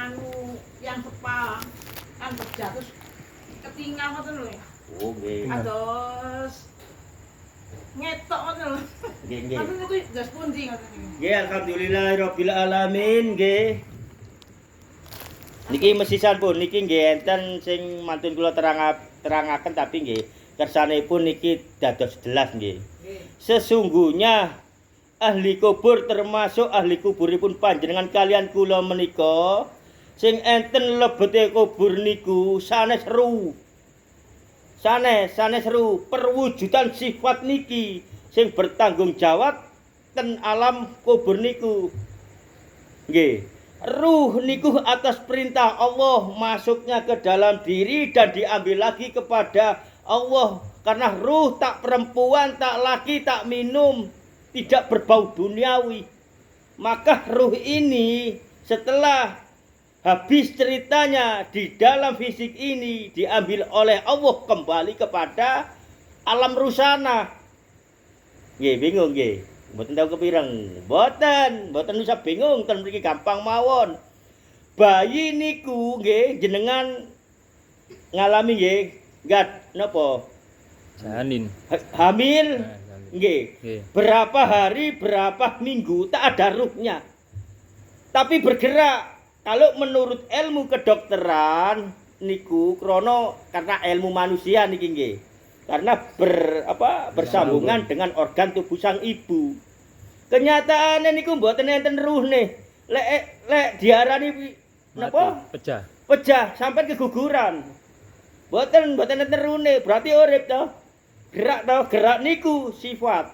anu yang sepa kan kerja terus ketinggal ngoten lho. Oh nggih. Ados ngetok ngoten lho. Nggih nggih. Ngoten niku dos pundi ngoten niku. Nggih alhamdulillahirabbil alamin nggih. Niki mesisan pun niki nggih enten sing mantun kula terangaken tapi nggih kersanipun niki dados jelas nggih. Sesungguhnya ahli kubur termasuk ahli kuburipun panjenengan kalian kula menika sing enten lebete kubur niku sanes seru. Sanes seru perwujudan sifat niki sing bertanggung jawab ten alam kubur niku. Nggih. Ruh niku atas perintah Allah masuknya ke dalam diri dan diambil lagi kepada Allah. Karena ruh tak perempuan, tak laki, tak minum, tidak berbau duniawi. Maka ruh ini setelah habis ceritanya di dalam fisik ini diambil oleh Allah kembali kepada alam rusana. Nggih bingung nggih. Mboten tahu kepireng. Mboten usah bingung ten mriki gampang mawon. Bayi niku nggih jenengan ngalami nggih napa? Janin. Hamil. Janin. Nggih. Berapa hari, berapa minggu tak ada ruhnya. Tapi bergerak. Kalau menurut ilmu kedokteran niku karena ilmu manusia niki nggih. Karena bersambungan dengan organ tubuh sang ibu. Kenyataannya niku mboten enten ruhne. Lek diarani napa? Pecah sampai keguguran. Mboten enten ruhne, berarti urip to. Gerak niku sifat.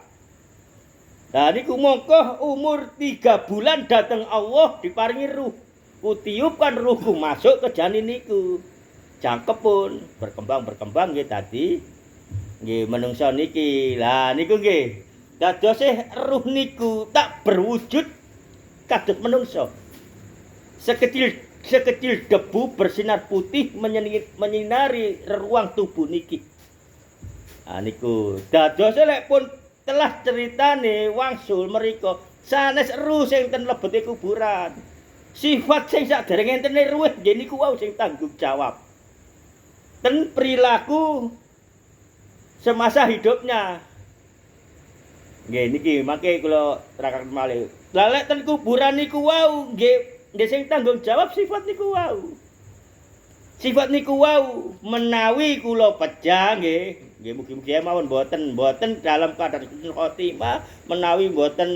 Nah niku mongko umur 3 bulan dateng Allah diparingi ruh. Kutiupkan ruhku masuk ke janin niku. Jangkep pun berkembang nggih tadi. Nggih menungso niki. Lah niku nggih. Dadose ruh niku tak berwujud kados menungso. Sekecil debu bersinar putih menyinari ruang tubuh niki. Ah niku dadose lek pun telah ceritane wangsul mriku sanes ruh sing ten lebete kuburan. Sifat sing saderenge enten ruh nggih niku wau sing tanggung jawab. Ten perilaku semasa hidupnya. Nggih niki mangke kula terangkan malih. Lah lek ten kuburan niku wau nggih sing tanggung jawab sifat niku wau. Sifat niku wau menawi kula pejah nggih mugi-mugi mawon mboten dalam keadaan khotimah menawi mboten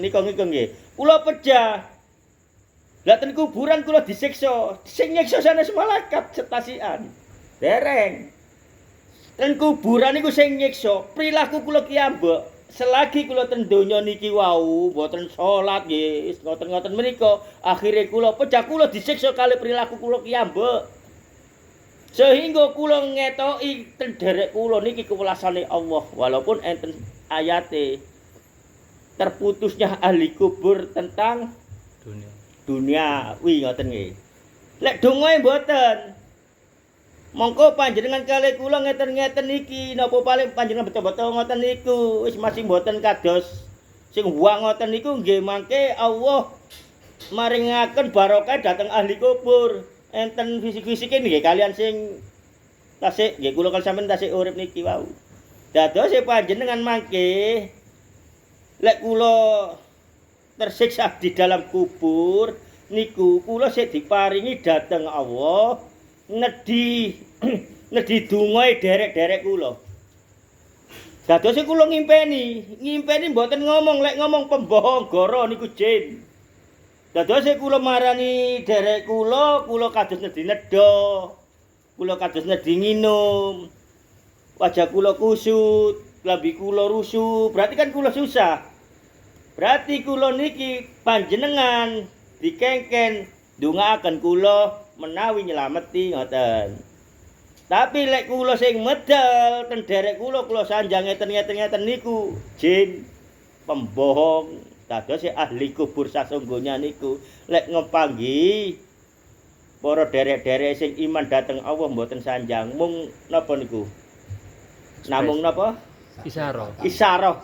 nika nggih. Kula pejah. Lah ten kuburan kula disiksa. Sing nyiksa sanes malaikat setasian. Dereng. Ten kuburan niku sing nyiksa, perilaku kula ki ambek. Selagi kula ten donya niki wau mboten salat nggih, ngoten-ngoten menika, akhire kula pecah kula disiksa kali perilaku kula ki ambek. Sehingga kula ngetoki ten derek kula niki kewelasane Allah, walaupun enten ayate terputusnya ahli kubur tentang dunia. Wih ngoten nggih. Lek dongae mboten mongko panjenengan kalih kula ngeten-ngeten iki napa paling panjenengan beto-beto ngoten niku wis masih mboten kados sing huwang ngoten niku nggih mangke Allah maringaken barokah dhateng ahli kubur enten fisik-fisike nggih kalian sing tasik nggih kula kalian sampeyan tasik urip niki wau. Dados panjenengan mangke lek kula tersiksa di dalam kubur niku kula sik diparingi dhateng Allah nedhi dongae derek-derek kula. Dadose kula ngimpeni mboten ngomong lek ngomong pembohong goro niku jin. Dadose kula marani derek kula kados nedhi nedha. Kula kados nedhi nginum. Wajah kula kusut, klambi kula rusuh, berarti kan kula susah. Berarti kula niki panjenengan dikengken ndongaaken kula menawi nyelameti ngoten. Tapi lek kula sing medal ten derek kula sanjang ngeten niku jin pembohong. Dados ahli kubur sasungguhnya niku lek ngepanggi para derek-derek sing iman dhateng Allah mboten sanjang mung napa niku? Namung napa? Isyarah.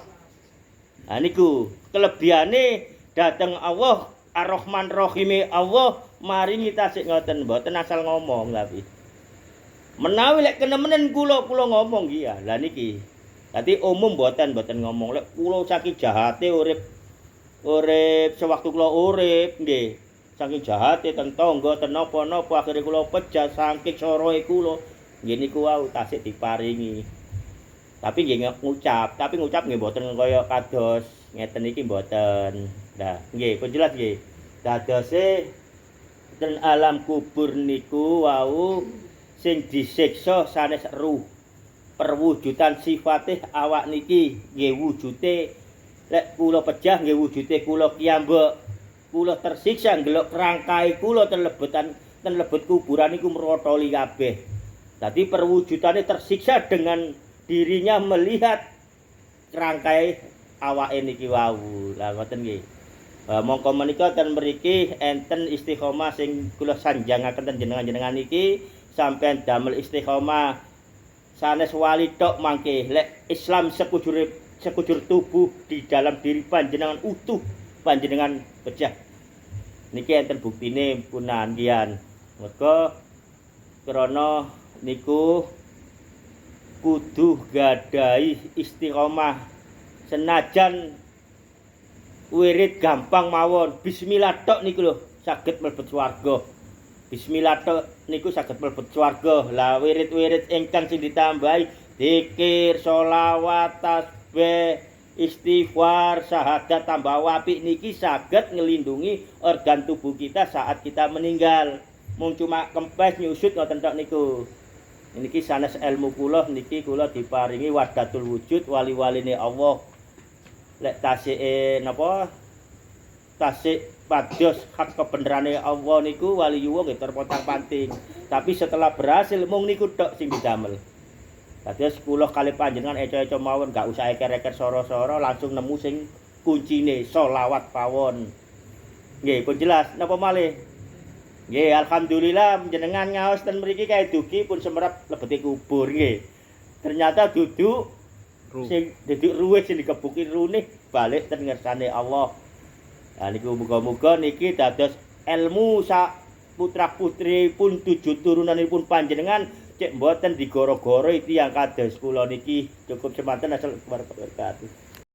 Nah niku kelebihane dhateng Allah Ar-Rahman Rahime Allah maringi tasik ngoten mboten asal ngomong tapi. Menawi lek kenemenen kula ngomong iki ya. Lah niki. Dadi umum mboten ngomong lek kula saking jahate urip sewaktu kula urip nggih. Saking jahate ten tangga ten napa-napa akhire kula pejah saking soroe kula. Nggih niku wau tasik diparingi. Tapi nggih ngucap nggih mboten kaya kados ngeten iki mboten. Nah, nggih pun jelas nggih. Dadose ten alam kubur niku wau sing disiksa sanes ruh. Perwujudan sifate awak niki nggih wujude lek kula pejah nggih wujude kula kiyambak. Kula tersiksa ndelok rangkai kula ten lebet kuburan niku merotoli kabeh. Dadi perwujudane tersiksa dengan dirinya melihat rangkai awake niki wau. Lah ngoten nggih. Mongko menika ten mriki enten istiqomah sing kula sanjangaken ten jenengan-jenengan niki sampean damel istiqomah sanes wali tok mangke lek Islam sekujur tubuh di dalam diri panjenengan utuh panjenengan pecah. Niki enten buktine punandian. Merga krana niku kudu gadahi istiqomah senajan wirid gampang mawon bismillah tok niku lho saged mlebet swarga. Bismillah tok niku saged mlebet swarga. Lah wirid-wirid ingkang sing ditambahi zikir, sholawat, tasbih, istighfar, syahadat tambah apik niki saged ngelindungi organ tubuh kita saat kita meninggal. Mung cuma kempes nyusut ngoten tok niku. Niki sanes ilmu kula niki kula diparingi wahdatul wujud wali-waline Allah. Lek tasike napa? Tasik pados hak kebenerane Allah niku wali yuwa nggih terpontang-panting. Tapi setelah berhasil mung niku tok sing didamel. Dados kula kalih panjenengan eco-eco mawon gak usah eker-eker soro-soro langsung nemu sing kuncine sholawat pawon. Nggih pun jelas napa malih? Nggih alhamdulillah jenengan ngaos ten mriki kae dugi pun semerap lebeti kubur nggih. Ternyata duduk sing duduk ruwih sing dikebuki rune balik ten ngersane Allah. Nah niku muga-muga niki dados ilmu sak putra-putri pun 7 turunanipun panjenengan cek mboten digoro-goro tiyang kados kula niki cukup semanten asal keluarga berkati.